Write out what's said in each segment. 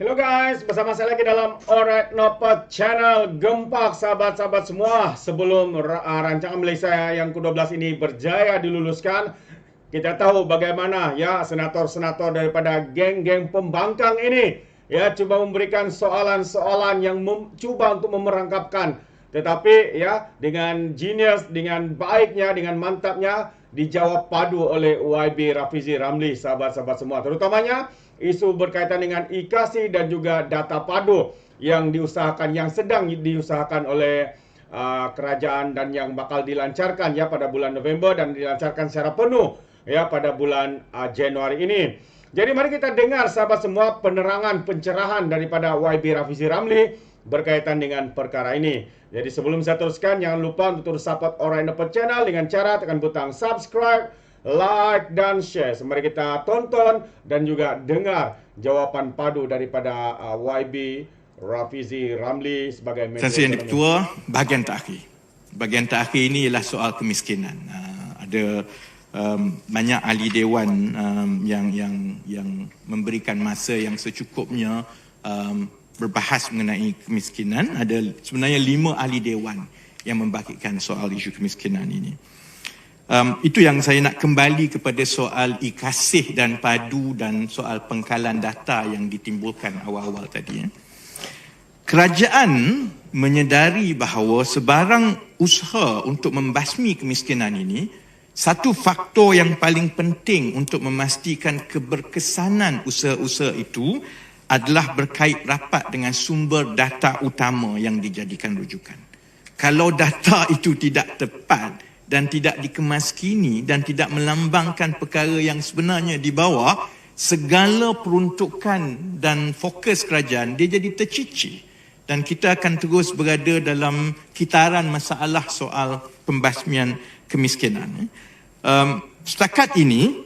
Hello guys, bersama saya lagi dalam Alright Nopot Channel. Gempak sahabat-sahabat semua. Sebelum rancangan Malaysia yang ke-12 ini berjaya diluluskan, kita tahu bagaimana ya senator-senator daripada geng-geng pembangkang ini ya cuba memberikan soalan-soalan yang cuba untuk memerangkapkan. Tetapi ya dengan genius, dengan baiknya, dengan mantapnya dijawab padu oleh YB Rafizi Ramli, sahabat-sahabat semua. Terutamanya isu berkaitan dengan IKASI dan juga data padu yang diusahakan, yang sedang diusahakan oleh kerajaan dan yang bakal dilancarkan ya pada bulan November dan dilancarkan secara penuh ya pada bulan Januari ini. Jadi mari kita dengar sahabat semua penerangan pencerahan daripada YB Rafizi Ramli berkaitan dengan perkara ini. Jadi sebelum saya teruskan, jangan lupa untuk terus support Alright Nopot Channel dengan cara tekan butang subscribe, like dan share. Mari kita tonton dan juga dengar jawapan padu daripada YB Rafizi Ramli sebagai Menteri Terima kasih Ketua. Bahagian terakhir. Bahagian terakhir ini ialah soal kemiskinan. Ada banyak ahli dewan yang memberikan masa yang secukupnya berbahas mengenai kemiskinan. Ada sebenarnya 5 ahli dewan yang membangkitkan soal isu kemiskinan ini. Itu yang saya nak kembali kepada soal IKASI dan padu dan soal pengkalan data yang ditimbulkan awal-awal tadi. Kerajaan menyedari bahawa sebarang usaha untuk membasmi kemiskinan ini, satu faktor yang paling penting untuk memastikan keberkesanan usaha-usaha itu adalah berkait rapat dengan sumber data utama yang dijadikan rujukan. Kalau data itu tidak tepat dan tidak dikemaskini dan tidak melambangkan perkara yang sebenarnya di bawah, segala peruntukan dan fokus kerajaan dia jadi tercicir. Dan kita akan terus berada dalam kitaran masalah soal pembasmian kemiskinan. Setakat ini,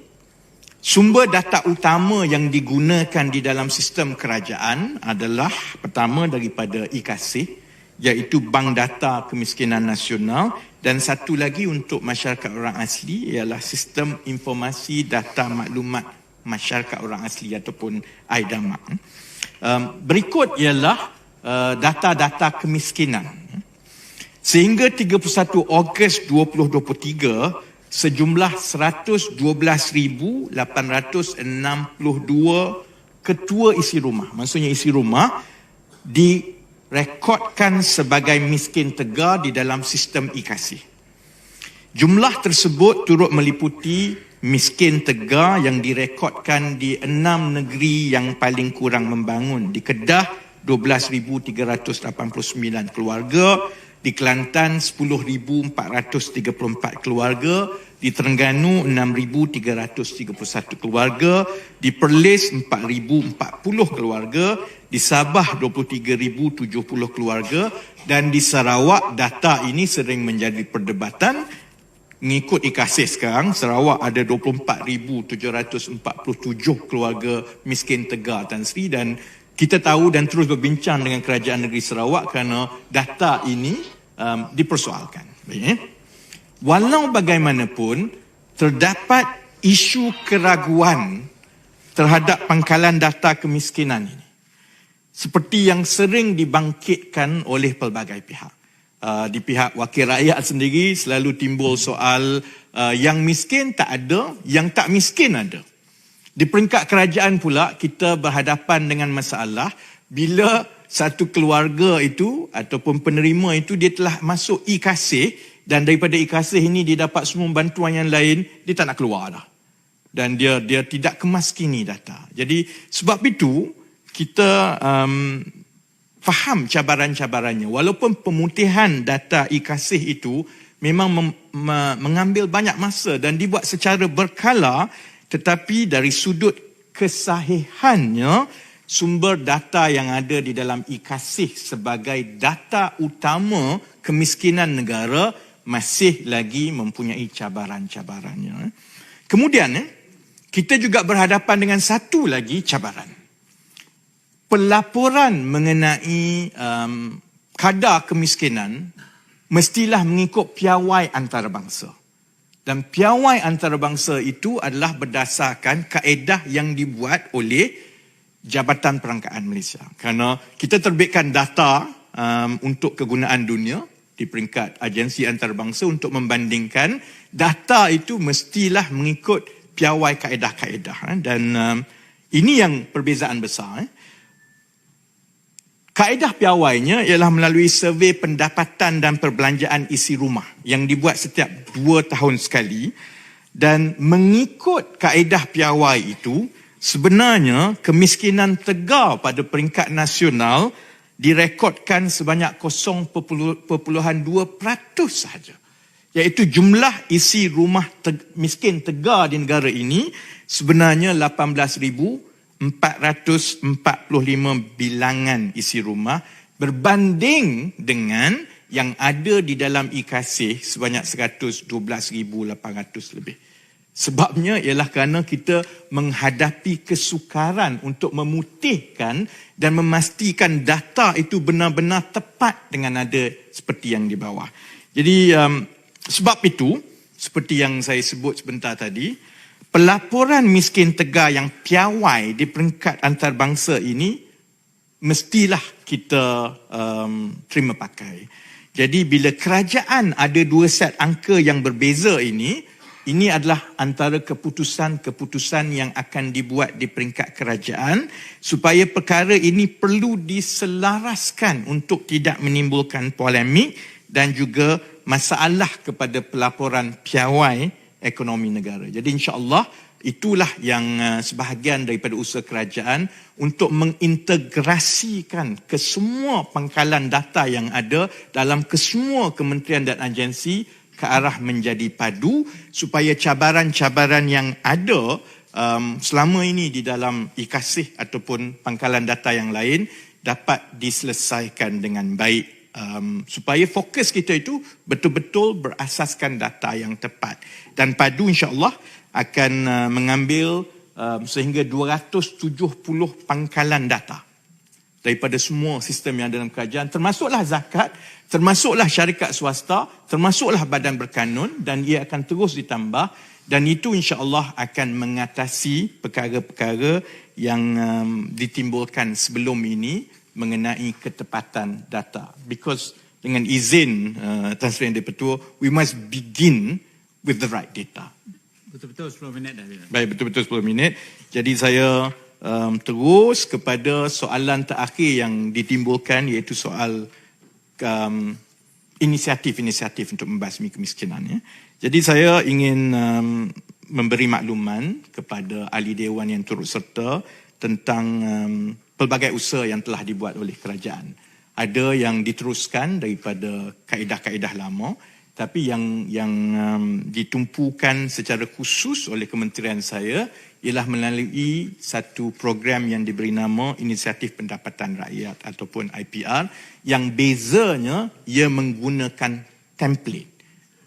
sumber data utama yang digunakan di dalam sistem kerajaan adalah pertama daripada IKASI, iaitu Bank Data Kemiskinan Nasional, dan satu lagi untuk masyarakat orang asli ialah Sistem Informasi Data Maklumat Masyarakat Orang Asli ataupun IDAMA. Berikut ialah data-data kemiskinan. Sehingga 31 Ogos 2023, sejumlah 112,862 ketua isi rumah, maksudnya isi rumah, direkodkan sebagai miskin tegar di dalam sistem IKASI. Jumlah tersebut turut meliputi miskin tegar yang direkodkan di 6 negeri yang paling kurang membangun. Di Kedah, 12,389 keluarga, di Kelantan 10,434 keluarga, di Terengganu 6,331 keluarga, di Perlis 4,040 keluarga, di Sabah 23,070 keluarga, dan di Sarawak data ini sering menjadi perdebatan. Mengikut IKASI sekarang, Sarawak ada 24,747 keluarga miskin tegar Tan Sri, dan kita tahu dan terus berbincang dengan Kerajaan Negeri Sarawak kerana data ini dipersoalkan. Walau bagaimanapun, terdapat isu keraguan terhadap pangkalan data kemiskinan ini, seperti yang sering dibangkitkan oleh pelbagai pihak. Di pihak wakil rakyat sendiri selalu timbul soal yang miskin tak ada, yang tak miskin ada. Di peringkat kerajaan pula, kita berhadapan dengan masalah bila satu keluarga itu ataupun penerima itu dia telah masuk IKASI, dan daripada IKASI ini dia dapat semua bantuan yang lain, dia tak nak keluar dah. Dan dia tidak kemaskini data. Jadi sebab itu kita faham cabaran-cabarannya. Walaupun pemutihan data IKASI itu memang mengambil banyak masa dan dibuat secara berkala, tetapi dari sudut kesahihannya, sumber data yang ada di dalam IKASI sebagai data utama kemiskinan negara masih lagi mempunyai cabaran-cabarannya. Kemudian, kita juga berhadapan dengan satu lagi cabaran. Pelaporan mengenai kadar kemiskinan mestilah mengikut piawai antarabangsa. Dan piawai antarabangsa itu adalah berdasarkan kaedah yang dibuat oleh Jabatan Perangkaan Malaysia. Kerana kita terbitkan data untuk kegunaan dunia di peringkat agensi antarabangsa untuk membandingkan data itu mestilah mengikut piawai kaedah-kaedah. Dan ini yang perbezaan besar. Kaedah piawainya ialah melalui survei pendapatan dan perbelanjaan isi rumah yang dibuat setiap 2 tahun sekali, dan mengikut kaedah piawai itu sebenarnya kemiskinan tegar pada peringkat nasional direkodkan sebanyak 0.2% sahaja, iaitu jumlah isi rumah miskin tegar di negara ini sebenarnya 18,445 bilangan isi rumah, berbanding dengan yang ada di dalam IKASih sebanyak 112,800 lebih. Sebabnya ialah kerana kita menghadapi kesukaran untuk memutihkan dan memastikan data itu benar-benar tepat dengan ada seperti yang di bawah. Jadi sebab itu, seperti yang saya sebut sebentar tadi, pelaporan miskin tegar yang piawai di peringkat antarabangsa ini mestilah kita terima pakai. Jadi bila kerajaan ada 2 set angka yang berbeza ini adalah antara keputusan-keputusan yang akan dibuat di peringkat kerajaan supaya perkara ini perlu diselaraskan untuk tidak menimbulkan polemik dan juga masalah kepada pelaporan piawai ekonomi negara. Jadi insya-Allah itulah yang sebahagian daripada usaha kerajaan untuk mengintegrasikan kesemua pangkalan data yang ada dalam kesemua kementerian dan agensi ke arah menjadi padu supaya cabaran-cabaran yang ada selama ini di dalam IKASih ataupun pangkalan data yang lain dapat diselesaikan dengan baik. Supaya fokus kita itu betul-betul berasaskan data yang tepat. Dan padu insya-Allah akan mengambil sehingga 270 pangkalan data daripada semua sistem yang ada dalam kerajaan, termasuklah zakat, termasuklah syarikat swasta, termasuklah badan berkanun, dan ia akan terus ditambah, dan itu insya-Allah akan mengatasi perkara-perkara yang ditimbulkan sebelum ini mengenai ketepatan data. Because dengan izin Tan Sri Yang di-Pertua, we must begin with the right data. Betul-betul 10 minit dah. Baik, betul-betul 10 minit. Jadi saya terus kepada soalan terakhir yang ditimbulkan, iaitu soal inisiatif-inisiatif untuk membasmi kemiskinan. Ya. Jadi saya ingin memberi makluman kepada ahli dewan yang turut serta tentang pelbagai usaha yang telah dibuat oleh kerajaan. Ada yang diteruskan daripada kaedah-kaedah lama, tapi yang ditumpukan secara khusus oleh kementerian saya ialah melalui satu program yang diberi nama Inisiatif Pendapatan Rakyat ataupun IPR, yang bezanya ia menggunakan template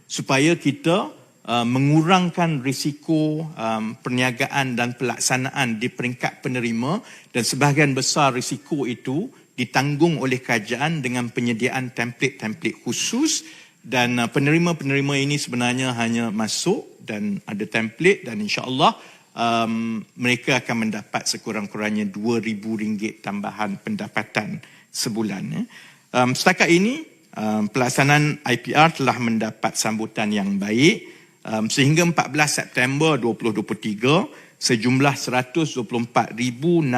supaya kita mengurangkan risiko perniagaan dan pelaksanaan di peringkat penerima, dan sebahagian besar risiko itu ditanggung oleh kerajaan dengan penyediaan template-template khusus, dan penerima-penerima ini sebenarnya hanya masuk dan ada template, dan insya-Allah mereka akan mendapat sekurang-kurangnya RM2,000 tambahan pendapatan sebulan. Setakat ini pelaksanaan IPR telah mendapat sambutan yang baik. Sehingga 14 September 2023, sejumlah 124,623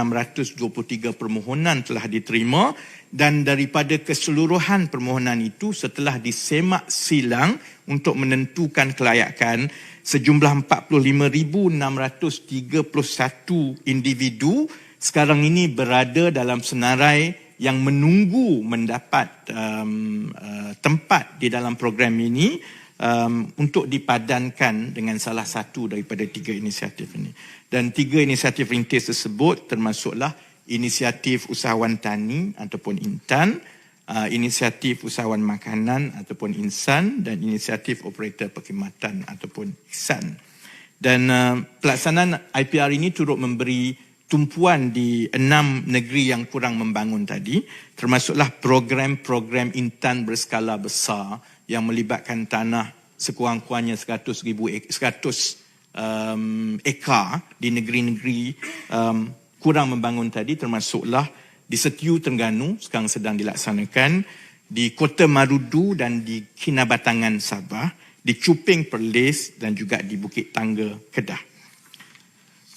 permohonan telah diterima, dan daripada keseluruhan permohonan itu setelah disemak silang untuk menentukan kelayakan, sejumlah 45,631 individu sekarang ini berada dalam senarai yang menunggu mendapat tempat di dalam program ini untuk dipadankan dengan salah satu daripada 3 inisiatif ini. Dan 3 inisiatif rintis tersebut termasuklah inisiatif usahawan tani ataupun INTAN, inisiatif usahawan makanan ataupun INSAN, dan inisiatif operator perkhidmatan ataupun IHSAN. Dan pelaksanaan IPR ini turut memberi tumpuan di 6 negeri yang kurang membangun tadi, termasuklah program-program INTAN berskala besar yang melibatkan tanah sekurang-kurangnya 100,000 ekar di negeri-negeri kurang membangun tadi termasuklah di Setiu Terengganu sekarang sedang dilaksanakan, di Kota Marudu dan di Kinabatangan Sabah, di Cuping Perlis dan juga di Bukit Tangga Kedah.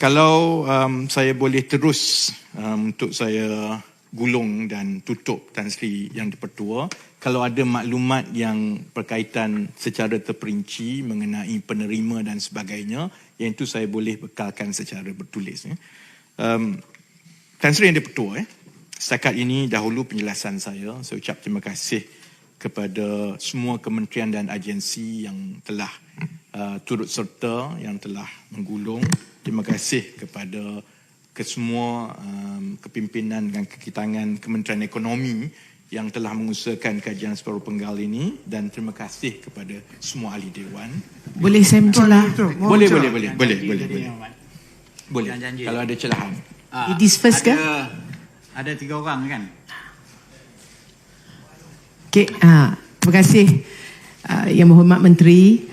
Kalau saya boleh terus untuk saya gulung dan tutup Tan Sri Yang di-Pertua, kalau ada maklumat yang berkaitan secara terperinci mengenai penerima dan sebagainya, yang itu saya boleh bekalkan secara bertulis. Tan Sri Yang di-Pertua, setakat ini dahulu penjelasan saya. Saya ucap terima kasih kepada semua kementerian dan agensi yang telah turut serta, yang telah menggulung. Terima kasih kepada kesemua kepimpinan dan kekitangan Kementerian Ekonomi yang telah mengusahakan kajian separuh penggal ini, dan terima kasih kepada semua ahli dewan. Boleh saya mencelah? Boleh. Boleh. Janji. Kalau ada celahan. Ladies first ke? Ada 3 orang kan? Okay, terima kasih Yang Berhormat Menteri.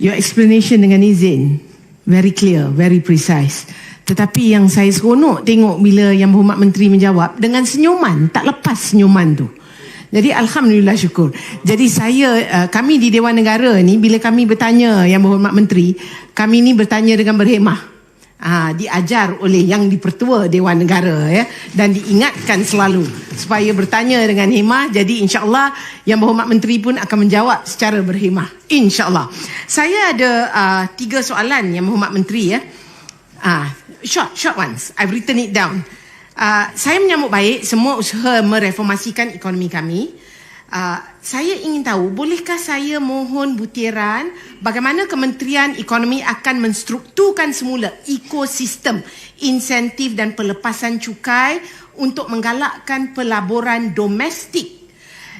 Your explanation dengan izin very clear, very precise. Tetapi yang saya seronok tengok bila Yang Berhormat Menteri menjawab dengan senyuman, tak lepas senyuman tu. Jadi alhamdulillah, syukur. Jadi kami di Dewan Negara ni, bila kami bertanya Yang Berhormat Menteri, kami ni bertanya dengan berhemah. Diajar oleh Yang di-Pertua Dewan Negara, ya, dan diingatkan selalu supaya bertanya dengan hemah. Jadi insya-Allah Yang Berhormat Menteri pun akan menjawab secara berhemah, insya-Allah. Saya ada 3 soalan Yang Berhormat Menteri, ya. Short ones. I've written it down. Saya menyambut baik semua usaha mereformasikan ekonomi kami. Saya ingin tahu, bolehkah saya mohon butiran bagaimana Kementerian Ekonomi akan menstrukturkan semula ekosistem insentif dan pelepasan cukai untuk menggalakkan pelaburan domestik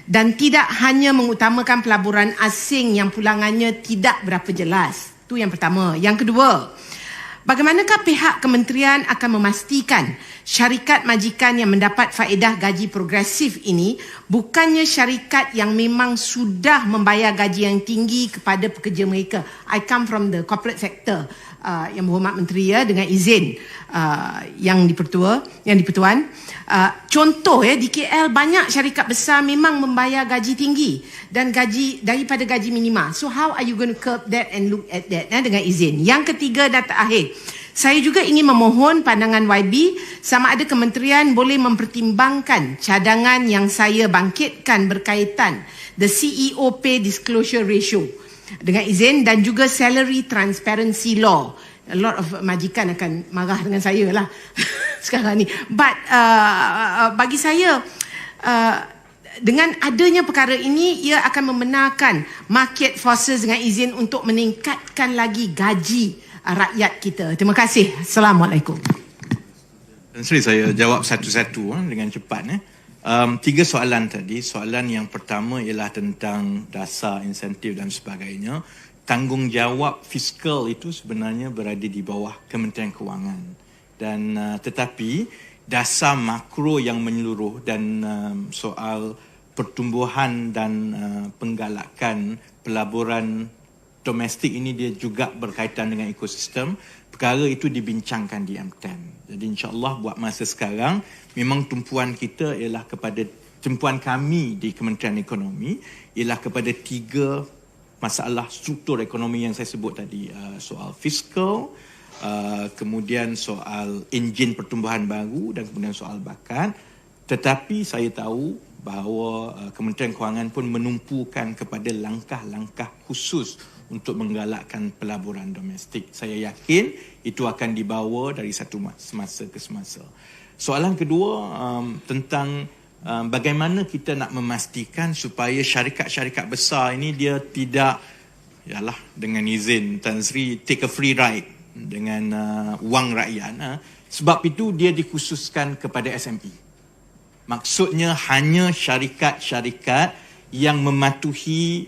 dan tidak hanya mengutamakan pelaburan asing yang pulangannya tidak berapa jelas. Itu yang pertama. Yang kedua, bagaimanakah pihak kementerian akan memastikan syarikat majikan yang mendapat faedah gaji progresif ini bukannya syarikat yang memang sudah membayar gaji yang tinggi kepada pekerja mereka? I come from the corporate sector, Yang Berhormat Menteri, ya, dengan izin Yang di-Pertuan. Contoh, ya, di KL banyak syarikat besar memang membayar gaji tinggi dan gaji daripada gaji minima. So how are you going to curb that and look at that, dengan izin? Yang ketiga dan terakhir, saya juga ingin memohon pandangan YB sama ada kementerian boleh mempertimbangkan cadangan yang saya bangkitkan berkaitan the CEO pay disclosure ratio, dengan izin, dan juga salary transparency law. A lot of majikan akan marah dengan saya lah sekarang ni. But bagi saya, dengan adanya perkara ini, ia akan membenarkan market forces, dengan izin, untuk meningkatkan lagi gaji rakyat kita. Terima kasih. Assalamualaikum. Dan Sri, saya jawab satu-satu dengan cepat. 3 soalan tadi. Soalan yang pertama ialah tentang dasar insentif dan sebagainya. Tanggungjawab fiskal itu sebenarnya berada di bawah Kementerian Kewangan. Dan tetapi dasar makro yang menyeluruh dan soal pertumbuhan dan penggalakan pelaburan domestik ini, dia juga berkaitan dengan ekosistem. Perkara itu dibincangkan di M10. Jadi insya-Allah buat masa sekarang memang tumpuan kita ialah kepada, tumpuan kami di Kementerian Ekonomi ialah kepada 3 masalah struktur ekonomi yang saya sebut tadi. Soal fiskal, kemudian soal enjin pertumbuhan baru, dan kemudian soal bakat. Tetapi saya tahu bahawa Kementerian Kewangan pun menumpukan kepada langkah-langkah khusus untuk menggalakkan pelaburan domestik. Saya yakin itu akan dibawa dari satu semasa ke semasa. Soalan kedua tentang bagaimana kita nak memastikan supaya syarikat-syarikat besar ini dia tidak, yalah, dengan izin Tan Sri, take a free ride dengan wang rakyat. Sebab itu dia dikhususkan kepada SME. Maksudnya hanya syarikat-syarikat yang mematuhi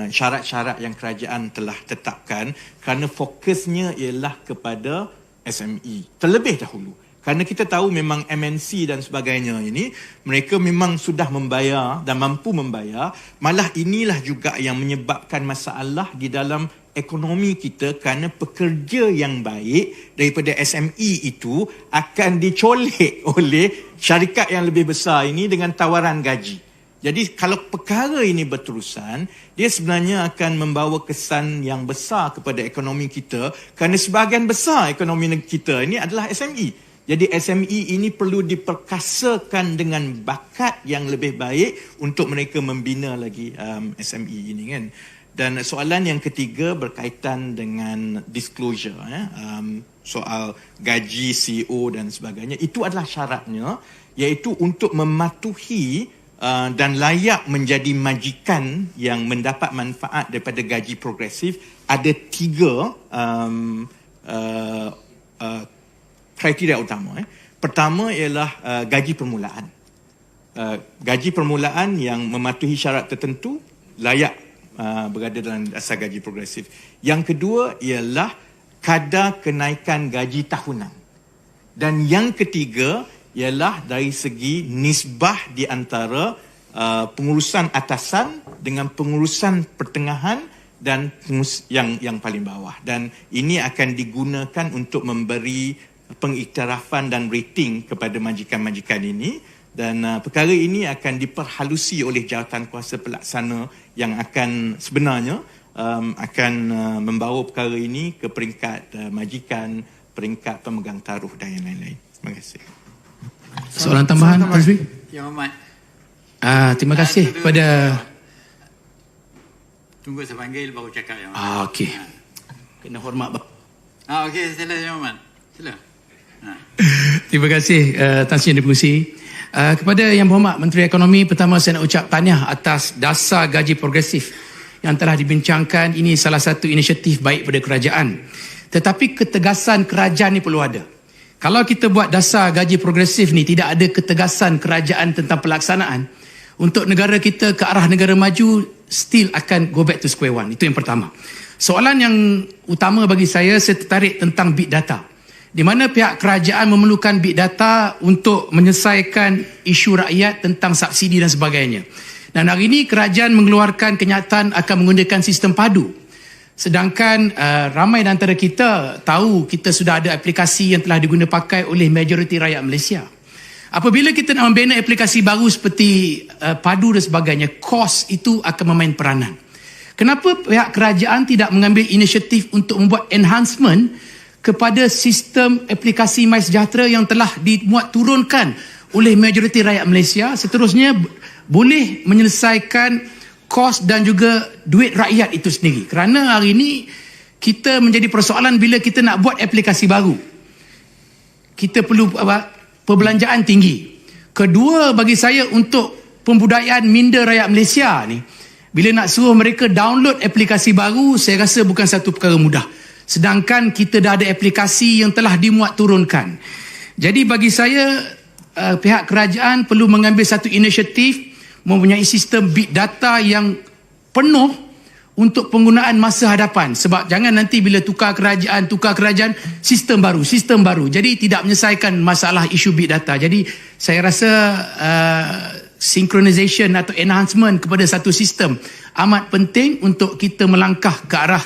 syarat-syarat yang kerajaan telah tetapkan, kerana fokusnya ialah kepada SME terlebih dahulu. Kerana kita tahu memang MNC dan sebagainya ini, mereka memang sudah membayar dan mampu membayar. Malah inilah juga yang menyebabkan masalah di dalam ekonomi kita kerana pekerja yang baik daripada SME itu akan dicolek oleh syarikat yang lebih besar ini dengan tawaran gaji. Jadi kalau perkara ini berterusan, dia sebenarnya akan membawa kesan yang besar kepada ekonomi kita kerana sebahagian besar ekonomi kita ini adalah SME. Jadi SME ini perlu diperkasakan dengan bakat yang lebih baik untuk mereka membina lagi SME ini kan. Dan soalan yang ketiga berkaitan dengan disclosure, soal gaji CEO dan sebagainya. Itu adalah syaratnya, iaitu untuk mematuhi dan layak menjadi majikan yang mendapat manfaat daripada gaji progresif. Ada 3 kriteria utama. Pertama ialah gaji permulaan. Gaji permulaan yang mematuhi syarat tertentu layak berada dalam asas gaji progresif. Yang kedua ialah kadar kenaikan gaji tahunan. Dan yang ketiga ialah dari segi nisbah di antara pengurusan atasan dengan pengurusan pertengahan dan yang paling bawah. Dan ini akan digunakan untuk memberi pengiktirafan dan rating kepada majikan-majikan ini. Dan perkara ini akan diperhalusi oleh jawatan kuasa pelaksana yang akan sebenarnya akan membawa perkara ini ke peringkat majikan, peringkat pemegang taruh dan yang lain-lain. Terima kasih. Soalan tambahan, Tan Sri? Yang Amat. Terima kasih kepada... Tunggu saya panggil baru cakap Yang Amat. Okey. Kena hormat. Okey, sila Yang Amat. Sila. Terima kasih Tan Sri yang dipengerusi. Kepada Yang Berhormat Menteri Ekonomi, pertama saya nak ucap tahniah atas dasar gaji progresif yang telah dibincangkan. Ini salah satu inisiatif baik pada kerajaan. Tetapi ketegasan kerajaan ni perlu ada. Kalau kita buat dasar gaji progresif ni, tidak ada ketegasan kerajaan tentang pelaksanaan, untuk negara kita ke arah negara maju, still akan go back to square one. Itu yang pertama. Soalan yang utama bagi saya tertarik tentang big data. Di mana pihak kerajaan memerlukan big data untuk menyelesaikan isu rakyat tentang subsidi dan sebagainya. Dan hari ini kerajaan mengeluarkan kenyataan akan menggunakan sistem padu. Sedangkan ramai di antara kita tahu kita sudah ada aplikasi yang telah digunakan pakai oleh majoriti rakyat Malaysia. Apabila kita nak membina aplikasi baru seperti padu dan sebagainya, kos itu akan memain peranan. Kenapa pihak kerajaan tidak mengambil inisiatif untuk membuat enhancement kepada sistem aplikasi MySejahtera yang telah dimuat turunkan oleh majoriti rakyat Malaysia, seterusnya boleh menyelesaikan kos dan juga duit rakyat itu sendiri. Kerana hari ini kita menjadi persoalan bila kita nak buat aplikasi baru, kita perlu perbelanjaan tinggi. Kedua, bagi saya untuk pembudayaan minda rakyat Malaysia ni, bila nak suruh mereka download aplikasi baru, saya rasa bukan satu perkara mudah. Sedangkan kita dah ada aplikasi yang telah dimuat turunkan. Jadi bagi saya, pihak kerajaan perlu mengambil satu inisiatif mempunyai sistem big data yang penuh untuk penggunaan masa hadapan. Sebab jangan nanti bila tukar kerajaan, sistem baru. Jadi tidak menyelesaikan masalah isu big data. Jadi saya rasa synchronization atau enhancement kepada satu sistem amat penting untuk kita melangkah ke arah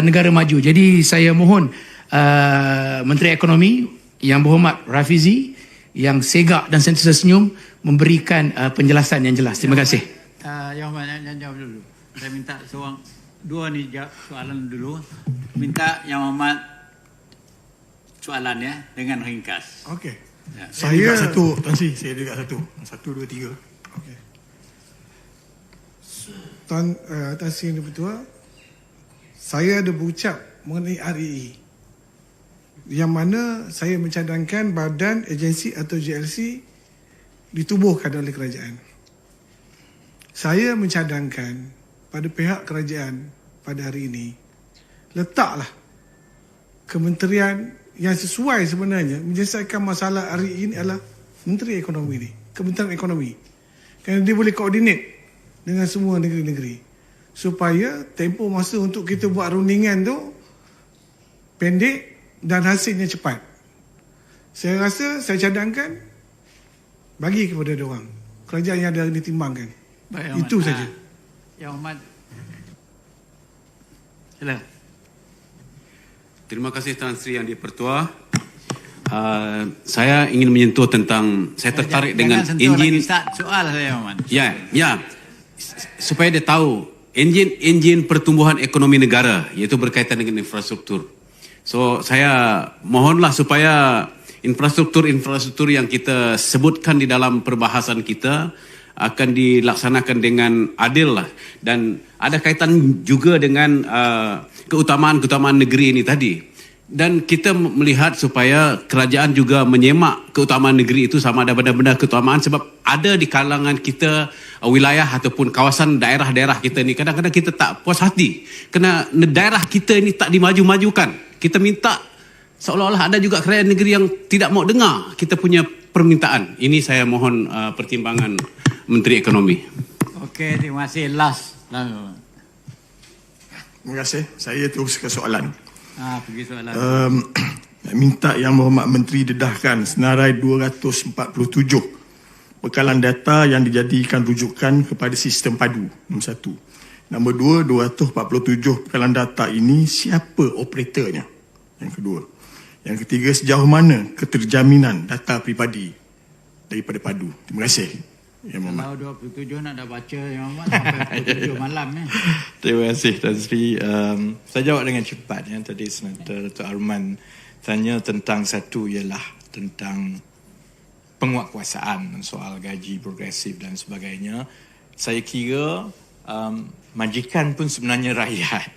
negara maju. Jadi saya mohon Menteri Ekonomi Yang Berhormat Rafizi yang segak dan sentiasa senyum memberikan penjelasan yang jelas. Terima kasih. Yang Amat jangan jawab dulu. Saya minta dua ni jawab soalan dulu. Minta Yang Amat soalan ya dengan ringkas. Okey. Ya. Saya satu, Tan Sri, saya dekat satu. 1, 2, 3. Okey. Tan Sri yang Dipertua, saya ada berucap mengenai REE yang mana saya mencadangkan badan, agensi atau JLC ditubuhkan oleh kerajaan. Saya mencadangkan pada pihak kerajaan pada hari ini, letaklah kementerian yang sesuai sebenarnya menyelesaikan masalah REE ini adalah Menteri Ekonomi ini, Kementerian Ekonomi. Kerana dia boleh koordinat dengan semua negeri-negeri, supaya tempoh masa untuk kita buat rundingan tu pendek dan hasilnya cepat. Saya rasa saya cadangkan bagi kepada diorang, kerajaan yang ada ditimbangkan. Baik, itu saja. Yang Amat Sila. Terima kasih Tan Sri Yang di-Pertua. Saya ingin menyentuh tentang, saya tertarik dengan enjin. Soal saya, Muhammad. Ya, supaya dia tahu enjin pertumbuhan ekonomi negara, iaitu berkaitan dengan infrastruktur. So saya mohonlah supaya infrastruktur yang kita sebutkan di dalam perbahasan kita akan dilaksanakan dengan adil lah, dan ada kaitan juga dengan keutamaan negeri ini tadi. Dan kita melihat supaya kerajaan juga menyemak keutamaan negeri itu sama ada benda-benda keutamaan, sebab ada di kalangan kita wilayah ataupun kawasan daerah-daerah kita ni kadang-kadang kita tak puas hati kerana daerah kita ni tak dimaju-majukan. Kita minta seolah-olah ada juga kerajaan negeri yang tidak mau dengar kita punya permintaan. Ini saya mohon pertimbangan Menteri Ekonomi. Okey, terima kasih. Last. Terima kasih. Saya terus ke soalan. Pergi soalan. Minta Yang Berhormat Menteri dedahkan senarai 247 bekalan data yang dijadikan rujukan kepada sistem padu. Nombor 1. Nombor 2, 247 bekalan data ini siapa operatornya? Yang kedua. Yang ketiga, sejauh mana keterjaminan data pribadi daripada padu? Terima kasih. Yang Berhormat. Kalau 27 nak dah baca Yang Berhormat sampai 27 malam ni. Terima kasih Tan Sri. Saya jawab dengan cepat. Yang tadi Senator Dr. Arman tanya tentang satu ialah tentang penguatkuasaan soal gaji progresif dan sebagainya. Saya kira majikan pun sebenarnya rakyat,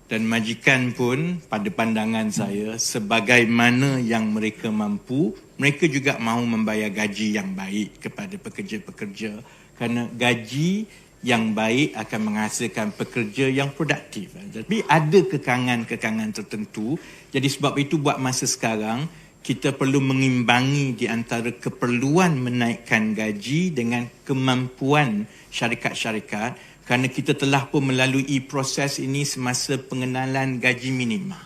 dan majikan pun pada pandangan saya sebagaimana yang mereka mampu, mereka juga mahu membayar gaji yang baik kepada pekerja-pekerja, kerana gaji yang baik akan menghasilkan pekerja yang produktif. Tapi ada kekangan-kekangan tertentu. Jadi sebab itu buat masa sekarang kita perlu mengimbangi di antara keperluan menaikkan gaji dengan kemampuan syarikat-syarikat, kerana kita telah pun melalui proses ini semasa pengenalan gaji minima.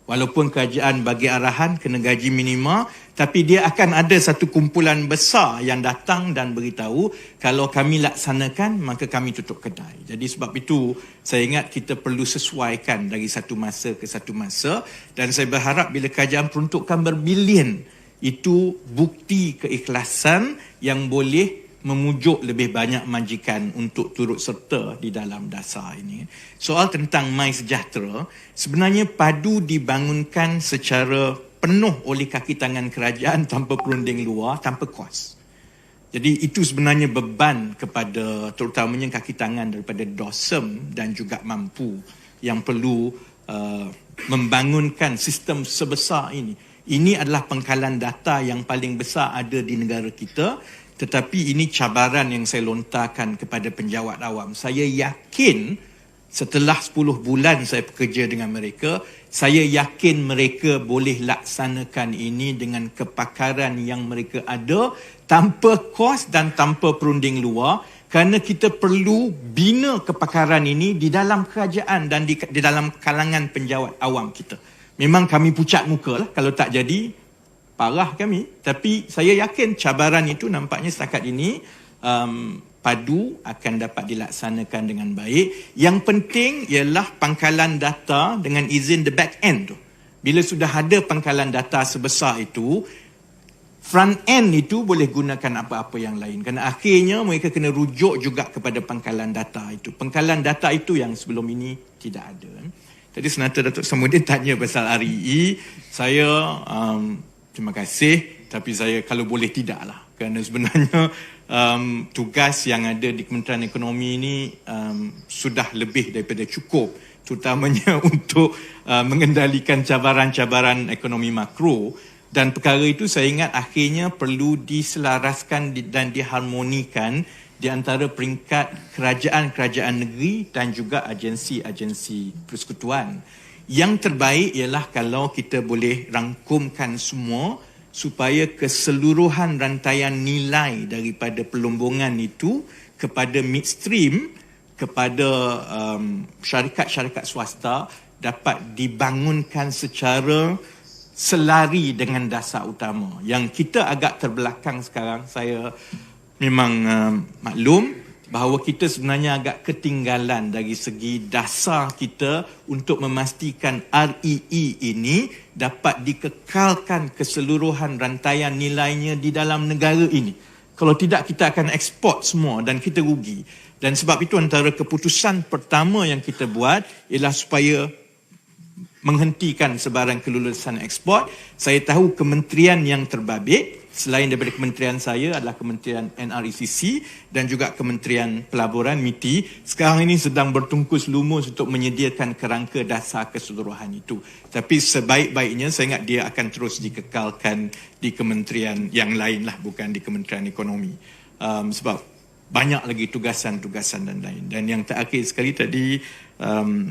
Walaupun kerajaan bagi arahan kena gaji minima, tapi dia akan ada satu kumpulan besar yang datang dan beritahu kalau kami laksanakan maka kami tutup kedai. Jadi sebab itu saya ingat kita perlu sesuaikan dari satu masa ke satu masa, dan saya berharap bila kerajaan peruntukan berbilion itu bukti keikhlasan yang boleh memujuk lebih banyak majikan untuk turut serta di dalam dasar ini. Soal tentang MySejahtera, sebenarnya padu dibangunkan secara penuh oleh kaki tangan kerajaan tanpa perunding luar, tanpa kos. Jadi itu sebenarnya beban kepada terutamanya kaki tangan daripada DOSEM dan juga mampu yang perlu membangunkan sistem sebesar ini. Ini adalah pangkalan data yang paling besar ada di negara kita. Tetapi ini cabaran yang saya lontarkan kepada penjawat awam. Saya yakin setelah 10 bulan saya bekerja dengan mereka, saya yakin mereka boleh laksanakan ini dengan kepakaran yang mereka ada, tanpa kos dan tanpa perunding luar, kerana kita perlu bina kepakaran ini di dalam kerajaan dan di dalam kalangan penjawat awam kita. Memang kami pucat muka lah kalau tak jadi. Parah kami, tapi saya yakin cabaran itu nampaknya setakat ini padu akan dapat dilaksanakan dengan baik. Yang penting ialah pangkalan data dengan izin the back end tu. Bila sudah ada pangkalan data sebesar itu, front end itu boleh gunakan apa-apa yang lain. Kerana akhirnya mereka kena rujuk juga kepada pangkalan data itu. Pangkalan data itu yang sebelum ini tidak ada. Tadi Senator Datuk Samudin tanya pasal REE. Saya terima kasih, tapi saya kalau boleh tidaklah. Kerana sebenarnya tugas yang ada di Kementerian Ekonomi ini sudah lebih daripada cukup, terutamanya untuk mengendalikan cabaran-cabaran ekonomi makro. Dan perkara itu saya ingat akhirnya perlu diselaraskan dan diharmonikan di antara peringkat kerajaan-kerajaan negeri dan juga agensi-agensi persekutuan. Yang terbaik ialah kalau kita boleh rangkumkan semua supaya keseluruhan rantaian nilai daripada pelumbungan itu kepada midstream, kepada syarikat-syarikat swasta dapat dibangunkan secara selari dengan dasar utama. Yang kita agak terbelakang sekarang, saya memang maklum, bahawa kita sebenarnya agak ketinggalan dari segi dasar kita untuk memastikan REE ini dapat dikekalkan keseluruhan rantaian nilainya di dalam negara ini. Kalau tidak, kita akan ekspor semua dan kita rugi. Dan sebab itu antara keputusan pertama yang kita buat ialah supaya menghentikan sebarang kelulusan ekspor. Saya tahu kementerian yang terbabit selain daripada kementerian saya adalah Kementerian NRECC dan juga Kementerian Pelaburan MITI. Sekarang ini sedang bertungkus lumus untuk menyediakan kerangka dasar keseluruhan itu. Tapi sebaik-baiknya saya ingat dia akan terus dikekalkan di kementerian yang lain lah, bukan di Kementerian Ekonomi. Sebab banyak lagi tugasan-tugasan dan lain. Dan yang terakhir sekali tadi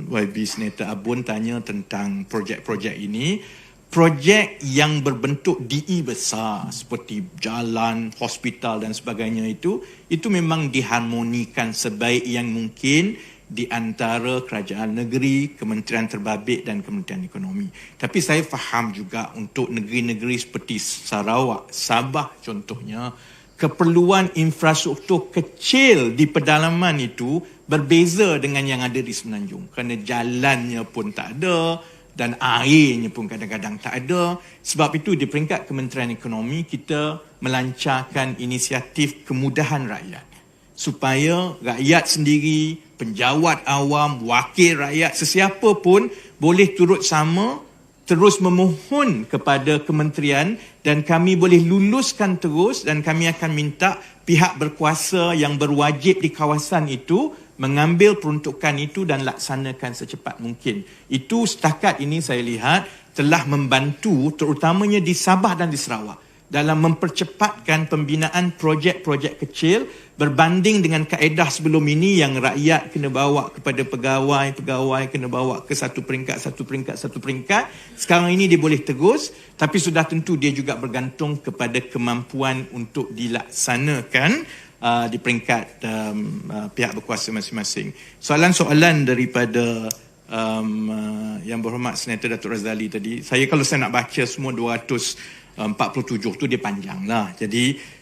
YB Senator Abun tanya tentang projek-projek ini. Projek yang berbentuk DE besar seperti jalan, hospital dan sebagainya itu memang diharmonikan sebaik yang mungkin di antara kerajaan negeri, kementerian terbabit dan kementerian ekonomi. Tapi saya faham juga untuk negeri-negeri seperti Sarawak, Sabah contohnya, keperluan infrastruktur kecil di pedalaman itu berbeza dengan yang ada di Semenanjung. Kerana jalannya pun tak ada dan airnya pun kadang-kadang tak ada. Sebab itu di peringkat Kementerian Ekonomi kita melancarkan inisiatif kemudahan rakyat. Supaya rakyat sendiri, penjawat awam, wakil rakyat, sesiapa pun boleh turut sama terus memohon kepada kementerian dan kami boleh luluskan terus dan kami akan minta pihak berkuasa yang berwajib di kawasan itu mengambil peruntukan itu dan laksanakan secepat mungkin. Itu setakat ini saya lihat telah membantu terutamanya di Sabah dan di Sarawak dalam mempercepatkan pembinaan projek-projek kecil berbanding dengan kaedah sebelum ini yang rakyat kena bawa kepada pegawai kena bawa ke satu peringkat. Sekarang ini dia boleh terus, tapi sudah tentu dia juga bergantung kepada kemampuan untuk dilaksanakan di peringkat pihak berkuasa masing-masing. Soalan-soalan daripada Yang Berhormat Senator Datuk Razali tadi, kalau saya nak baca semua 247 tu dia panjang lah. Jadi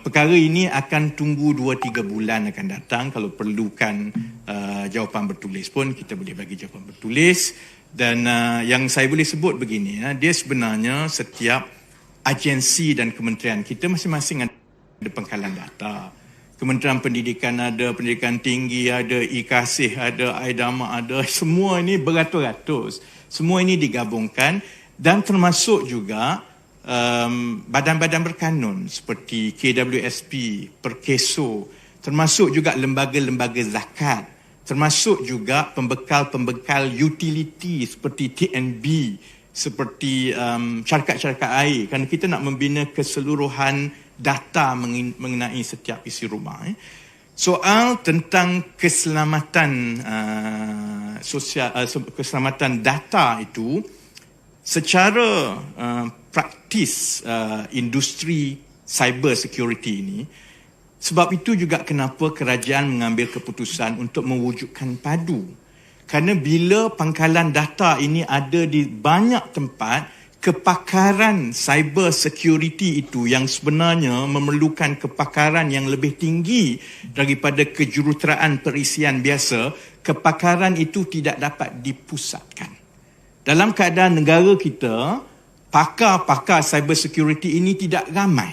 perkara ini akan tunggu 2-3 bulan akan datang. Kalau perlukan jawapan bertulis pun kita boleh bagi jawapan bertulis. Dan yang saya boleh sebut begini, dia sebenarnya setiap agensi dan kementerian kita masing-masing ada pangkalan data. Kementerian Pendidikan ada, Pendidikan Tinggi ada, IKASIH ada, Aidama ada, semua ini beratus-ratus. Semua ini digabungkan dan termasuk juga badan-badan berkanun seperti KWSP, Perkeso, termasuk juga lembaga-lembaga zakat, termasuk juga pembekal-pembekal utility seperti TNB, seperti syarikat-syarikat air, kerana kita nak membina keseluruhan data mengenai setiap isi rumah. Soal tentang keselamatan sosial, keselamatan data itu secara praktis industri cyber security ini, sebab itu juga kenapa kerajaan mengambil keputusan untuk mewujudkan padu. Kerana bila pangkalan data ini ada di banyak tempat, kepakaran cyber security itu yang sebenarnya memerlukan kepakaran yang lebih tinggi daripada kejuruteraan perisian biasa, kepakaran itu tidak dapat dipusatkan. Dalam keadaan negara kita, pakar-pakar cyber security ini tidak ramai.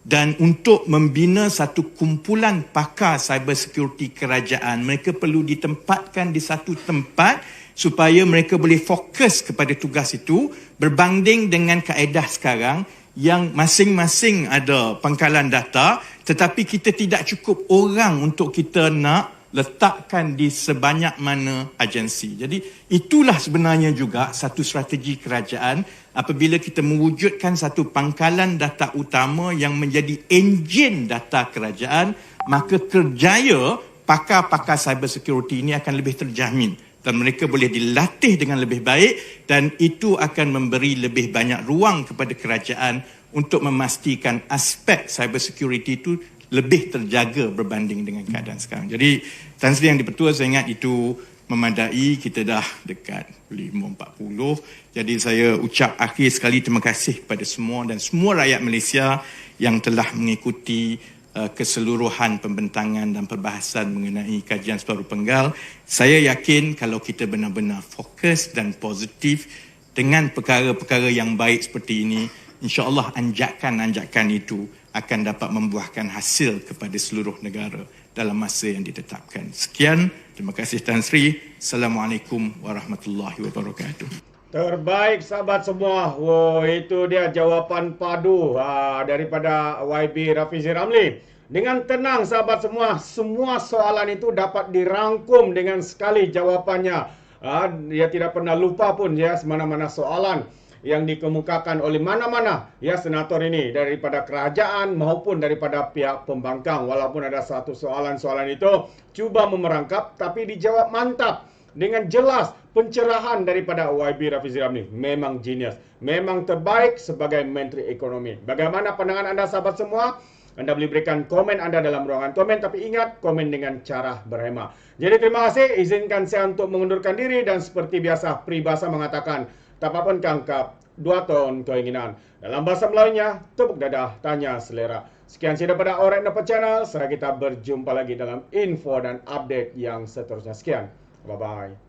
Dan untuk membina satu kumpulan pakar cyber security kerajaan, mereka perlu ditempatkan di satu tempat supaya mereka boleh fokus kepada tugas itu berbanding dengan kaedah sekarang yang masing-masing ada pangkalan data tetapi kita tidak cukup orang untuk kita nak letakkan di sebanyak mana agensi. Jadi itulah sebenarnya juga satu strategi kerajaan apabila kita mewujudkan satu pangkalan data utama yang menjadi enjin data kerajaan, maka kerjaya pakar-pakar cyber security ini akan lebih terjamin dan mereka boleh dilatih dengan lebih baik dan itu akan memberi lebih banyak ruang kepada kerajaan untuk memastikan aspek cyber security itu lebih terjaga berbanding dengan keadaan sekarang. Jadi Tan Sri Yang di-Pertua, saya ingat itu memadai, kita dah dekat 5.40. Jadi saya ucap akhir sekali terima kasih kepada semua dan semua rakyat Malaysia yang telah mengikuti keseluruhan pembentangan dan perbahasan mengenai kajian separuh penggal. Saya yakin kalau kita benar-benar fokus dan positif dengan perkara-perkara yang baik seperti ini, insya-Allah anjakan-anjakan itu akan dapat membuahkan hasil kepada seluruh negara dalam masa yang ditetapkan. Sekian, terima kasih Tan Sri. Assalamualaikum warahmatullahi wabarakatuh. Terbaik sahabat semua. Wow, itu dia jawapan padu daripada YB Rafizi Ramli. Dengan tenang sahabat semua soalan itu dapat dirangkum dengan sekali jawapannya. Dia tidak pernah lupa pun ya semana-mana soalan yang dikemukakan oleh mana-mana ya senator ini daripada kerajaan maupun daripada pihak pembangkang. Walaupun ada satu soalan-soalan itu cuba memerangkap tapi dijawab mantap dengan jelas. Pencerahan daripada YB Rafizi Ramli memang genius, memang terbaik sebagai Menteri Ekonomi. Bagaimana pandangan anda sahabat semua? Anda boleh berikan komen anda dalam ruangan komen, tapi ingat komen dengan cara berhemah. Jadi terima kasih, izinkan saya untuk mengundurkan diri dan seperti biasa peribahasa mengatakan tapapun kangkap 2 ton keinginan. Dalam bahasa Melayunya, tepuk dadah, tanya selera. Sekian saja daripada Alright Napa Channel. Saya kita berjumpa lagi dalam info dan update yang seterusnya. Sekian. Bye-bye.